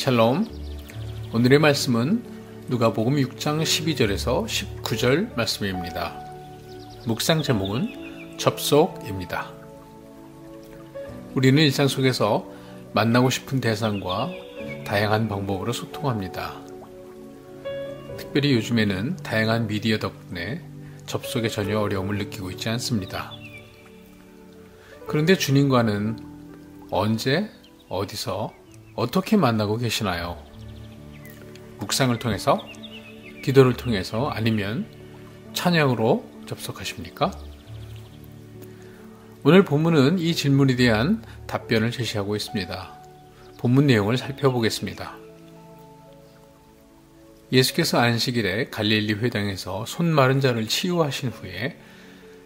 샬롬. 오늘의 말씀은 누가복음 6장 12절에서 19절 말씀입니다. 묵상 제목은 접속입니다. 우리는 일상 속에서 만나고 싶은 대상과 다양한 방법으로 소통합니다. 특별히 요즘에는 다양한 미디어 덕분에 접속에 전혀 어려움을 느끼고 있지 않습니다. 그런데 주님과는 언제, 어디서, 어떻게 만나고 계시나요? 묵상을 통해서, 기도를 통해서, 아니면 찬양으로 접속하십니까? 오늘 본문은 이 질문에 대한 답변을 제시하고 있습니다. 본문 내용을 살펴보겠습니다. 예수께서 안식일에 갈릴리 회당에서 손 마른 자를 치유하신 후에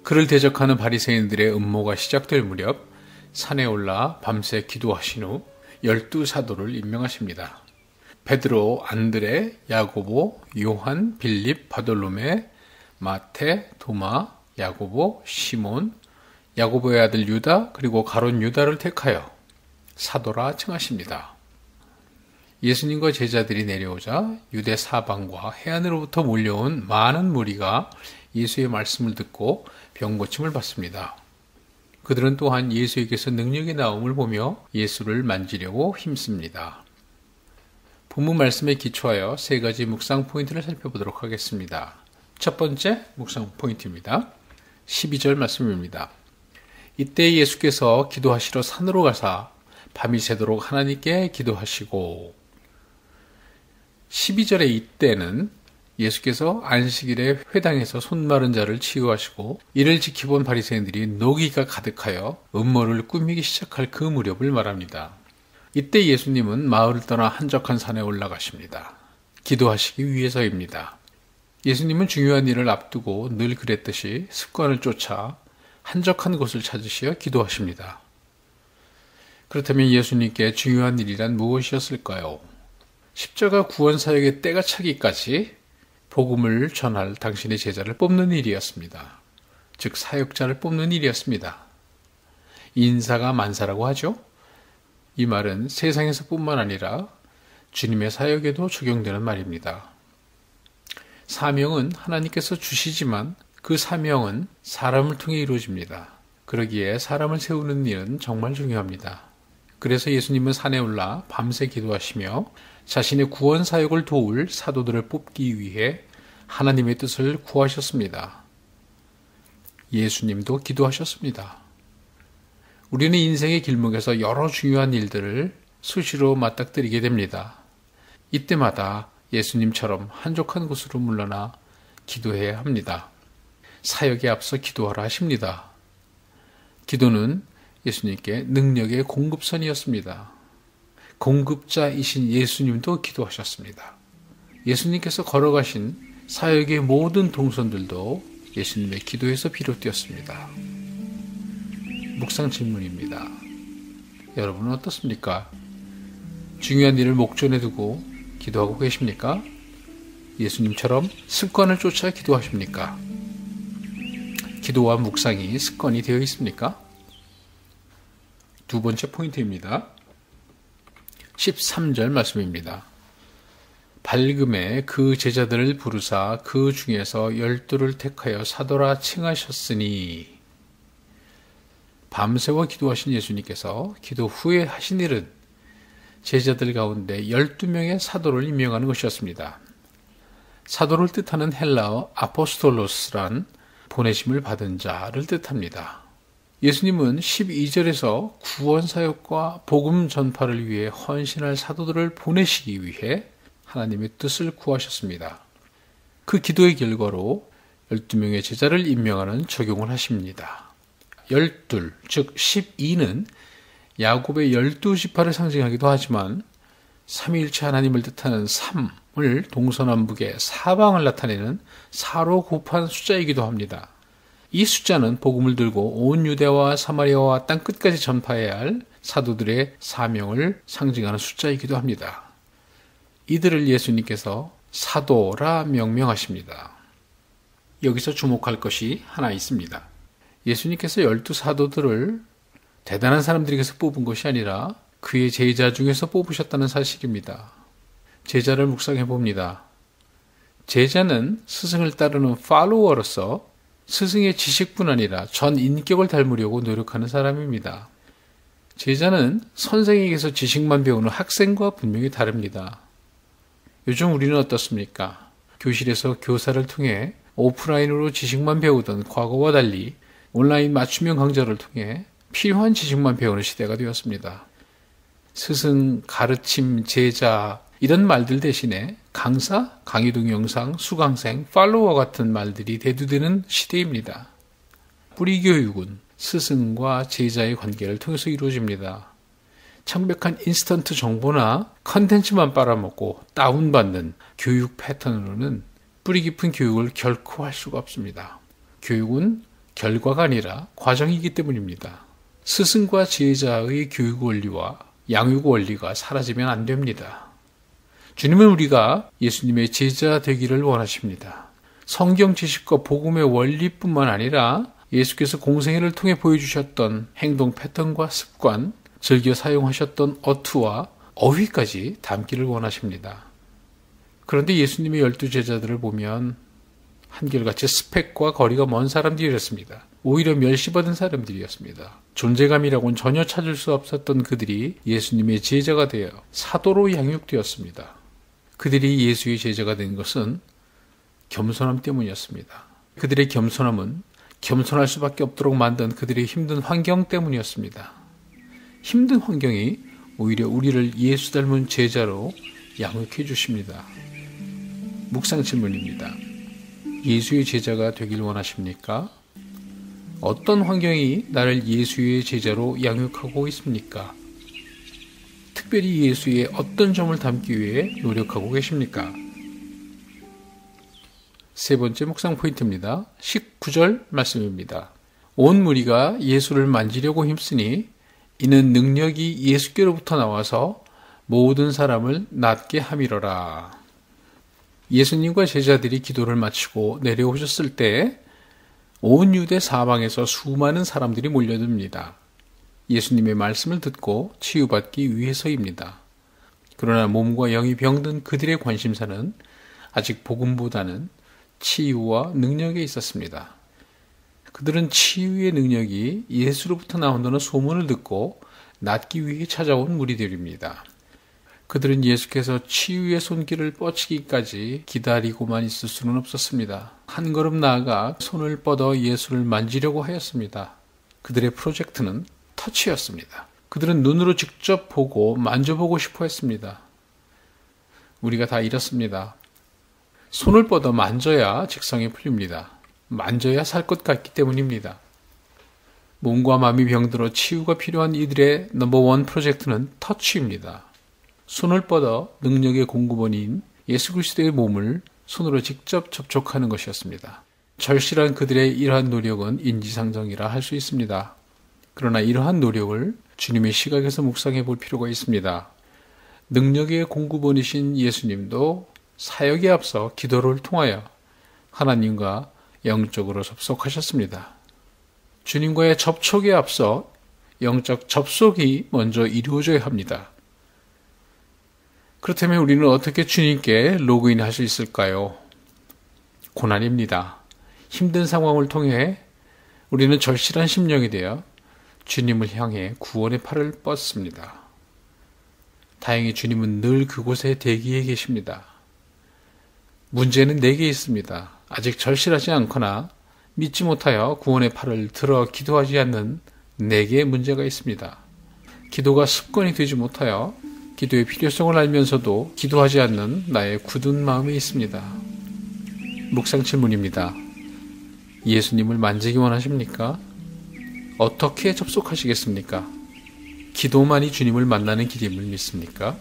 그를 대적하는 바리새인들의 음모가 시작될 무렵 산에 올라 밤새 기도하신 후 12사도를 임명하십니다. 베드로, 안드레, 야고보, 요한, 빌립, 바돌로메, 마태, 도마, 야고보, 시몬, 야고보의 아들 유다, 그리고 가룟 유다를 택하여 사도라 칭하십니다. 예수님과 제자들이 내려오자 유대 사방과 해안으로부터 몰려온 많은 무리가 예수의 말씀을 듣고 병 고침을 받습니다. 그들은 또한 예수에게서 능력이 나옴을 보며 예수를 만지려고 힘씁니다. 본문 말씀에 기초하여 세 가지 묵상 포인트를 살펴보도록 하겠습니다. 첫 번째 묵상 포인트입니다. 12절 말씀입니다. 이때 예수께서 기도하시러 산으로 가사 밤이 새도록 하나님께 기도하시고, 12절의 이때는 예수께서 안식일에 회당에서 손 마른 자를 치유하시고 이를 지켜본 바리새인들이 노기가 가득하여 음모를 꾸미기 시작할 그 무렵을 말합니다. 이때 예수님은 마을을 떠나 한적한 산에 올라가십니다. 기도하시기 위해서입니다. 예수님은 중요한 일을 앞두고 늘 그랬듯이 습관을 쫓아 한적한 곳을 찾으시어 기도하십니다. 그렇다면 예수님께 중요한 일이란 무엇이었을까요? 십자가 구원 사역의 때가 차기까지 복음을 전할 당신의 제자를 뽑는 일이었습니다. 즉 사역자를 뽑는 일이었습니다. 인사가 만사라고 하죠. 이 말은 세상에서 뿐만 아니라 주님의 사역에도 적용되는 말입니다. 사명은 하나님께서 주시지만 그 사명은 사람을 통해 이루어집니다. 그러기에 사람을 세우는 일은 정말 중요합니다. 그래서 예수님은 산에 올라 밤새 기도하시며 자신의 구원 사역을 도울 사도들을 뽑기 위해 하나님의 뜻을 구하셨습니다. 예수님도 기도하셨습니다. 우리는 인생의 길목에서 여러 중요한 일들을 수시로 맞닥뜨리게 됩니다. 이때마다 예수님처럼 한적한 곳으로 물러나 기도해야 합니다. 사역에 앞서 기도하라 하십니다. 기도는 예수님께 능력의 공급선이었습니다. 공급자이신 예수님도 기도하셨습니다. 예수님께서 걸어가신 사역의 모든 동선들도 예수님의 기도에서 비롯되었습니다. 묵상 질문입니다. 여러분은 어떻습니까? 중요한 일을 목전에 두고 기도하고 계십니까? 예수님처럼 습관을 쫓아 기도하십니까? 기도와 묵상이 습관이 되어 있습니까? 두 번째 포인트입니다. 13절 말씀입니다. 밝음에 그 제자들을 부르사 그 중에서 12를 택하여 사도라 칭하셨으니, 밤새워 기도하신 예수님께서 기도 후에 하신 일은 제자들 가운데 12명의 사도를 임명하는 것이었습니다. 사도를 뜻하는 헬라어 아포스톨로스란 보내심을 받은 자를 뜻합니다. 예수님은 12절에서 구원사역과 복음 전파를 위해 헌신할 사도들을 보내시기 위해 하나님의 뜻을 구하셨습니다. 그 기도의 결과로 12명의 제자를 임명하는 적용을 하십니다. 12, 즉 12는 야곱의 12지파를 상징하기도 하지만 삼위일체 하나님을 뜻하는 3을 동서남북의 사방을 나타내는 4로 곱한 숫자이기도 합니다. 이 숫자는 복음을 들고 온 유대와 사마리아와 땅끝까지 전파해야 할 사도들의 사명을 상징하는 숫자이기도 합니다. 이들을 예수님께서 사도라 명명하십니다. 여기서 주목할 것이 하나 있습니다. 예수님께서 12사도들을 대단한 사람들에게서 뽑은 것이 아니라 그의 제자 중에서 뽑으셨다는 사실입니다. 제자를 묵상해 봅니다. 제자는 스승을 따르는 팔로워로서 스승의 지식뿐 아니라 전 인격을 닮으려고 노력하는 사람입니다. 제자는 선생에게서 지식만 배우는 학생과 분명히 다릅니다. 요즘 우리는 어떻습니까? 교실에서 교사를 통해 오프라인으로 지식만 배우던 과거와 달리 온라인 맞춤형 강좌를 통해 필요한 지식만 배우는 시대가 되었습니다. 스승, 가르침, 제자 이런 말들 대신에 강사, 강의 동영상, 수강생, 팔로워 같은 말들이 대두되는 시대입니다. 뿌리 교육은 스승과 제자의 관계를 통해서 이루어집니다. 창백한 인스턴트 정보나 컨텐츠만 빨아먹고 다운받는 교육 패턴으로는 뿌리 깊은 교육을 결코 할 수가 없습니다. 교육은 결과가 아니라 과정이기 때문입니다. 스승과 제자의 교육 원리와 양육 원리가 사라지면 안 됩니다. 주님은 우리가 예수님의 제자 되기를 원하십니다. 성경 지식과 복음의 원리뿐만 아니라 예수께서 공생애를 통해 보여주셨던 행동 패턴과 습관, 즐겨 사용하셨던 어투와 어휘까지 담기를 원하십니다. 그런데 예수님의 12제자들을 보면 한결같이 스펙과 거리가 먼 사람들이었습니다. 오히려 멸시받은 사람들이었습니다. 존재감이라고는 전혀 찾을 수 없었던 그들이 예수님의 제자가 되어 사도로 양육되었습니다. 그들이 예수의 제자가 된 것은 겸손함 때문이었습니다. 그들의 겸손함은 겸손할 수밖에 없도록 만든 그들의 힘든 환경 때문이었습니다. 힘든 환경이 오히려 우리를 예수 닮은 제자로 양육해 주십니다. 묵상 질문입니다. 예수의 제자가 되길 원하십니까? 어떤 환경이 나를 예수의 제자로 양육하고 있습니까? 특별히 예수의 어떤 점을 담기 위해 노력하고 계십니까? 세 번째 묵상 포인트입니다. 19절 말씀입니다. 온 무리가 예수를 만지려고 힘쓰니 이는 능력이 예수께로부터 나와서 모든 사람을 낫게 함이로라. 예수님과 제자들이 기도를 마치고 내려오셨을 때 온 유대 사방에서 수많은 사람들이 몰려듭니다. 예수님의 말씀을 듣고 치유받기 위해서입니다. 그러나 몸과 영이 병든 그들의 관심사는 아직 복음보다는 치유와 능력에 있었습니다. 그들은 치유의 능력이 예수로부터 나온다는 소문을 듣고 낫기 위해 찾아온 무리들입니다. 그들은 예수께서 치유의 손길을 뻗치기까지 기다리고만 있을 수는 없었습니다. 한 걸음 나아가 손을 뻗어 예수를 만지려고 하였습니다. 그들의 프로젝트는 터치였습니다. 그들은 눈으로 직접 보고 만져보고 싶어 했습니다. 우리가 다 이렇습니다. 손을 뻗어 만져야 직성이 풀립니다. 만져야 살 것 같기 때문입니다. 몸과 마음이 병들어 치유가 필요한 이들의 넘버원 프로젝트는 터치입니다. 손을 뻗어 능력의 공급원인 예수 그리스도의 몸을 손으로 직접 접촉하는 것이었습니다. 절실한 그들의 이러한 노력은 인지상정이라 할 수 있습니다. 그러나 이러한 노력을 주님의 시각에서 묵상해 볼 필요가 있습니다. 능력의 공급원이신 예수님도 사역에 앞서 기도를 통하여 하나님과 영적으로 접속하셨습니다. 주님과의 접촉에 앞서 영적 접속이 먼저 이루어져야 합니다. 그렇다면 우리는 어떻게 주님께 로그인할 수 있을까요? 고난입니다. 힘든 상황을 통해 우리는 절실한 심령이 되어 주님을 향해 구원의 팔을 뻗습니다. 다행히 주님은 늘 그곳에 대기해 계십니다. 문제는 내게 있습니다. 아직 절실하지 않거나 믿지 못하여 구원의 팔을 들어 기도하지 않는 내게 문제가 있습니다. 기도가 습관이 되지 못하여 기도의 필요성을 알면서도 기도하지 않는 나의 굳은 마음이 있습니다. 묵상 질문입니다. 예수님을 만지기 원하십니까? 어떻게 접속하시겠습니까? 기도만이 주님을 만나는 길임을 믿습니까?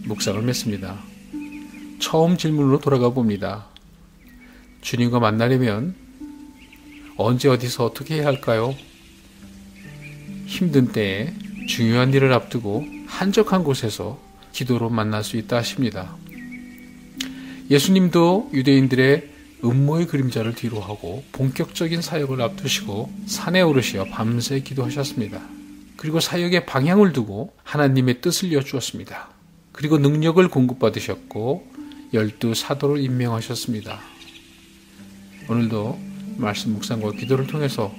묵상을 맺습니다. 처음 질문으로 돌아가 봅니다. 주님과 만나려면 언제 어디서 어떻게 해야 할까요? 힘든 때에 중요한 일을 앞두고 한적한 곳에서 기도로 만날 수 있다 하십니다. 예수님도 유대인들의 음모의 그림자를 뒤로하고 본격적인 사역을 앞두시고 산에 오르시어 밤새 기도하셨습니다. 그 그리고 사역의 방향을 두고 하나님의 뜻을 이어주었습니다. 그리고 능력을 공급받으셨고 12 사도를 임명하셨습니다. 오늘도 말씀 묵상과 기도를 통해서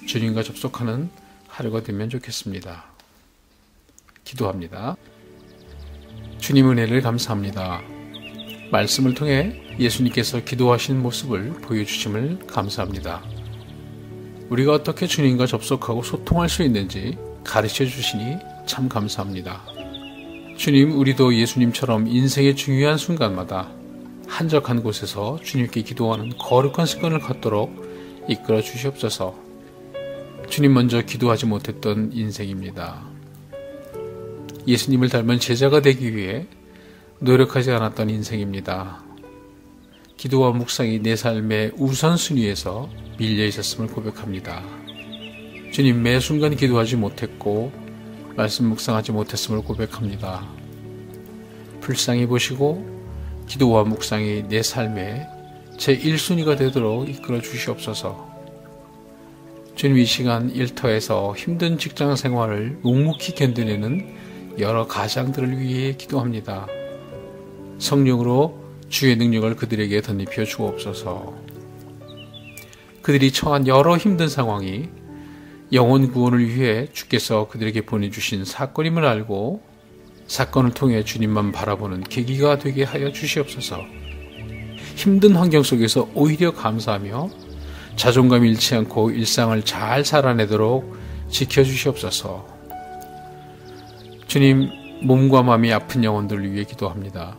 주님과 접속하는 하루가 되면 좋겠습니다. 기도합니다. 주님 은혜를 감사합니다. 말씀을 통해 예수님께서 기도하신 모습을 보여주심을 감사합니다. 우리가 어떻게 주님과 접속하고 소통할 수 있는지 가르쳐 주시니 참 감사합니다. 주님, 우리도 예수님처럼 인생의 중요한 순간마다 한적한 곳에서 주님께 기도하는 거룩한 습관을 갖도록 이끌어 주시옵소서. 주님 먼저 기도하지 못했던 인생입니다. 예수님을 닮은 제자가 되기 위해 노력하지 않았던 인생입니다. 기도와 묵상이 내 삶의 우선순위에서 밀려 있었음을 고백합니다. 주님, 매 순간 기도하지 못했고 말씀 묵상하지 못했음을 고백합니다. 불쌍히 보시고 기도와 묵상이 내 삶의 제1순위가 되도록 이끌어 주시옵소서. 주님, 이 시간 일터에서 힘든 직장 생활을 묵묵히 견뎌내는 여러 가장들을 위해 기도합니다. 성령으로 주의 능력을 그들에게 덧입혀 주옵소서. 그들이 처한 여러 힘든 상황이 영혼 구원을 위해 주께서 그들에게 보내주신 사건임을 알고 사건을 통해 주님만 바라보는 계기가 되게 하여 주시옵소서. 힘든 환경 속에서 오히려 감사하며 자존감 잃지 않고 일상을 잘 살아내도록 지켜주시옵소서. 주님, 몸과 마음이 아픈 영혼들을 위해 기도합니다.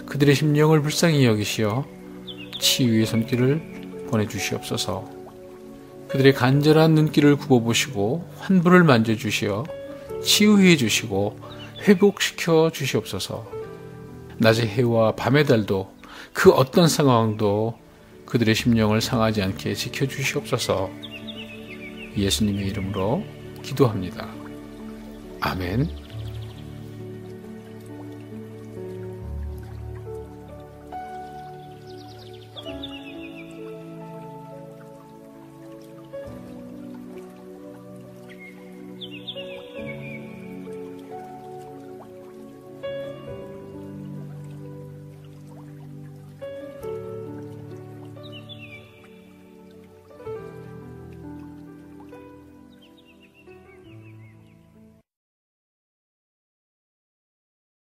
그들의 심령을 불쌍히 여기시어 치유의 손길을 보내주시옵소서. 그들의 간절한 눈길을 굽어보시고 환부를 만져주시어 치유해 주시고 회복시켜 주시옵소서. 낮의 해와 밤의 달도 그 어떤 상황도 그들의 심령을 상하지 않게 지켜주시옵소서. 예수님의 이름으로 기도합니다. 아멘.